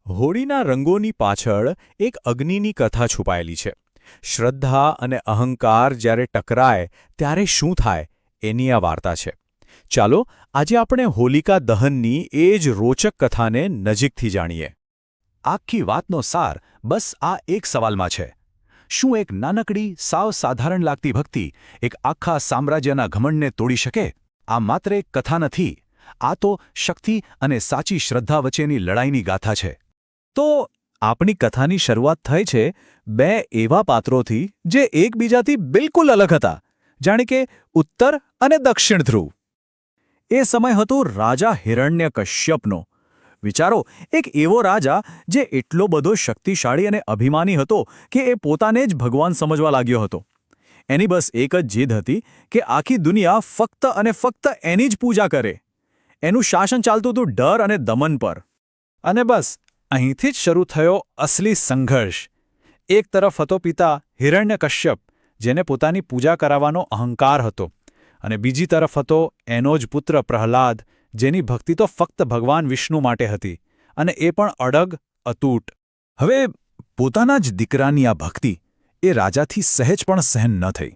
હોળીના રંગોની પાછળ એક અગ્નિની કથા છુપાયેલી છે. શ્રદ્ધા અને અહંકાર જ્યારે ટકરાય ત્યારે શું થાય એની આ વાર્તા છે. ચાલો આજે આપણે હોલિકા દહનની એ જ રોચક કથાને નજીકથી જાણીએ. આખી વાતનો સાર બસ આ એક સવાલમાં છે. શું એક નાનકડી સાવ સાધારણ લાગતી ભક્તિ એક આખા સામ્રાજ્યના ઘમંડને તોડી શકે? આ માત્ર એક કથા નથી, આ તો શક્તિ અને સાચી શ્રદ્ધા વચ્ચેની લડાઈની ગાથા છે. તો આપણી કથાની શરૂઆત થઈ છે બે એવા પાત્રોથી જે એકબીજાથી બિલકુલ અલગ હતા, જાણે કે ઉત્તર અને દક્ષિણ ધ્રુવ. એ સમય હતો રાજા હિરણ્યકશ્યપનો. વિચારો, એક એવો રાજા જે એટલો બધો શક્તિશાળી અને અભિમાની હતો કે એ પોતાને જ ભગવાન સમજવા લાગ્યો હતો. એની બસ એક જ જીદ હતી કે આખી દુનિયા ફક્ત અને ફક્ત એની જ પૂજા કરે. એનું શાસન ચાલતું હતું ડર અને દમન પર. અને બસ અહીંથી જ શરૂ થયો અસલી સંઘર્ષ. એક તરફ હતો પિતા હિરણ્યકશ્યપ, જેને પોતાની પૂજા કરાવવાનો અહંકાર હતો, અને બીજી તરફ હતો એનો જ પુત્ર પ્રહલાદ, જેની ભક્તિ તો ફક્ત ભગવાન વિષ્ણુ માટે હતી, અને એ પણ અડગ, અતૂટ. હવે પોતાના જ દીકરાની આ ભક્તિ એ રાજાથી સહેજ પણ સહન ન થઈ.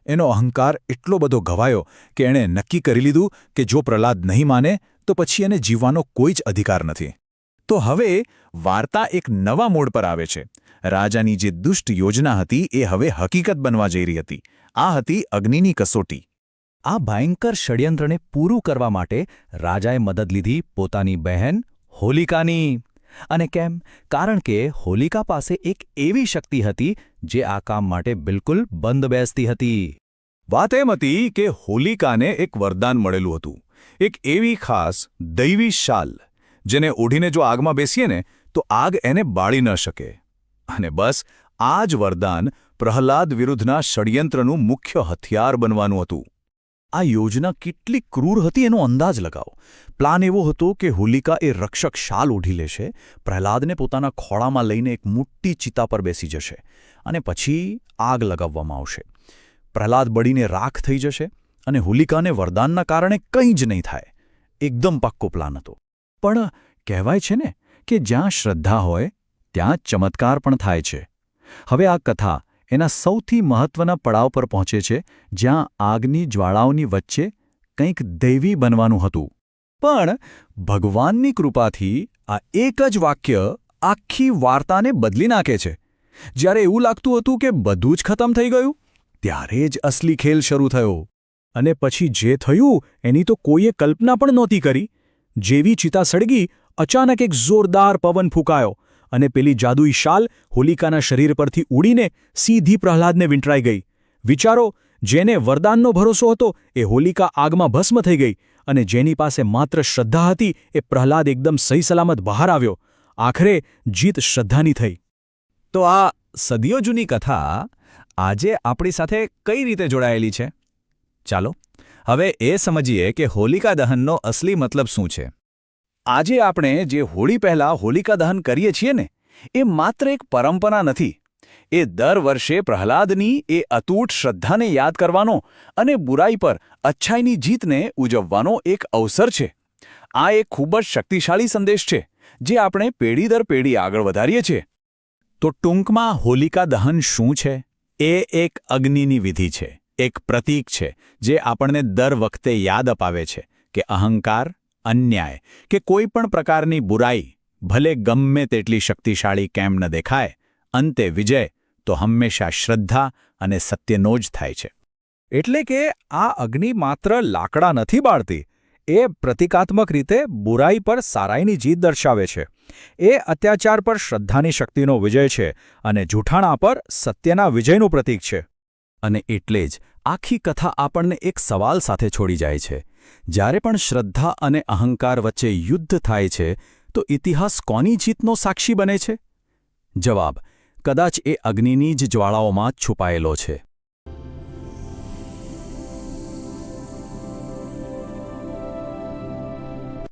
એનો અહંકાર એટલો બધો ઘવાયો કે એણે નક્કી કરી લીધું કે જો પ્રહલાદ નહીં માને તો પછી એને જીવવાનો કોઈ જ અધિકાર નથી. તો હવે વાર્તા એક નવા મોડ પર આવે છે. રાજાની જે દુષ્ટ યોજના હતી એ હવે હકીકત બનવા જઈ રહી હતી. આ હતી અગ્નિની કસોટી. આ ભયંકર ષડયંત્રને પૂરું કરવા માટે રાજાએ મદદ લીધી પોતાની બહેન હોલિકાની. અને કેમ? કારણ કે હોલિકા પાસે એક એવી શક્તિ હતી જે આ કામ માટે બિલકુલ બંધ બેસતી હતી. વાત એમ હતી કે હોલિકાને એક વરદાન મળેલું હતું, એક એવી ખાસ દૈવી શાલ જેને ઓઢીને જો આગમાં બેસીએ ને તો આગ એને બાળી ન શકે. અને બસ આ જ વરદાન પ્રહલાદ વિરુદ્ધના ષડયંત્રનું મુખ્ય હથિયાર બનવાનું હતું. આ યોજના કેટલી ક્રૂર હતી એનો અંદાજ લગાવો. પ્લાન એવો હતો કે હોલિકા એ રક્ષક શાલ ઓઢી લેશે, પ્રહલાદને પોતાના ખોળામાં લઈને એક મોટી ચિતા પર બેસી જશે, અને પછી આગ લગાવવામાં આવશે. પ્રહલાદ બળીને રાખ થઈ જશે, અને હોલિકાને વરદાનના કારણે કંઈ જ નહીં થાય. એકદમ પાક્કો પ્લાન હતો. પણ કહેવાય છે ને કે જ્યાં શ્રદ્ધા હોય ત્યાં ચમત્કાર પણ થાય છે. હવે આ કથા એના સૌથી મહત્વના પડાવ પર પહોંચે છે, જ્યાં આગની જ્વાળાઓની વચ્ચે કંઈક દૈવી બનવાનું હતું. પણ ભગવાનની કૃપાથી આ એક જ વાક્ય આખી વાર્તાને બદલી નાખે છે. જ્યારે એવું લાગતું હતું કે બધું જ ખતમ થઈ ગયું, ત્યારે જ અસલી ખેલ શરૂ થયો. અને પછી જે થયું એની તો કોઈએ કલ્પના પણ નહોતી કરી. જેવી ચિતા સળગી, અચાનક એક જોરદાર પવન ફૂંકાયો, અને પેલી જાદુઈ શાલ હોલિકાના શરીર પરથી ઉડીને સીધી પ્રહલાદને વીંટળાઈ ગઈ. વિચારો, જેને વરદાનનો ભરોસો હતો એ હોલિકા આગમાં ભસ્મ થઈ ગઈ, અને જેની પાસે માત્ર શ્રદ્ધા હતી એ પ્રહલાદ એકદમ સહી સલામત બહાર આવ્યો. આખરે જીત શ્રદ્ધાની થઈ. તો આ સદીઓ જૂની કથા આજે આપણી સાથે કઈ રીતે જોડાયેલી છે? ચાલો હવે એ સમજીએ કે હોલિકા દહનનો અસલી મતલબ શું છે. આજે આપણે જે હોળી પહેલાં હોલિકા દહન કરીએ છીએ ને, એ માત્ર એક પરંપરા નથી. એ દર વર્ષે પ્રહલાદની એ અતૂટ શ્રદ્ધાને યાદ કરવાનો અને બુરાઈ પર અચ્છાઈની જીતને ઉજવવાનો એક અવસર છે. આ એક ખૂબ જ શક્તિશાળી સંદેશ છે જે આપણે પેઢી દર પેઢી આગળ વધારીએ છીએ. તો ટૂંકમાં હોલિકા દહન શું છે? એ એક અગ્નિની વિધિ છે, એક પ્રતીક છે જે આપણને દર વખતે યાદ અપાવે છે કે અહંકાર, અન્યાય કે કોઈ પણ પ્રકારની બુરાઈ ભલે ગમે તેટલી શક્તિશાળી કેમ ન દેખાય, અંતે વિજય તો હંમેશા શ્રદ્ધા અને સત્યનો જ થાય છે. એટલે કે આ અગ્નિ માત્ર લાકડા નથી બાળતી, એ પ્રતિકાત્મક રીતે બુરાઈ પર સારાઈની જીત દર્શાવે છે. એ અત્યાચાર પર શ્રદ્ધાની શક્તિનો વિજય છે, અને જૂઠાણા પર સત્યના વિજયનું પ્રતીક છે. અને એટલે જ આખી કથા આપણને એક સવાલ સાથે છોડી જાય છે. જ્યારે પણ શ્રદ્ધા અને અહંકાર વચ્ચે યુદ્ધ થાય છે તો ઇતિહાસ કોની જીતનો સાક્ષી બને છે? જવાબ કદાચ એ અગ્નિની જ જ્વાળાઓમાં છુપાયેલો છે.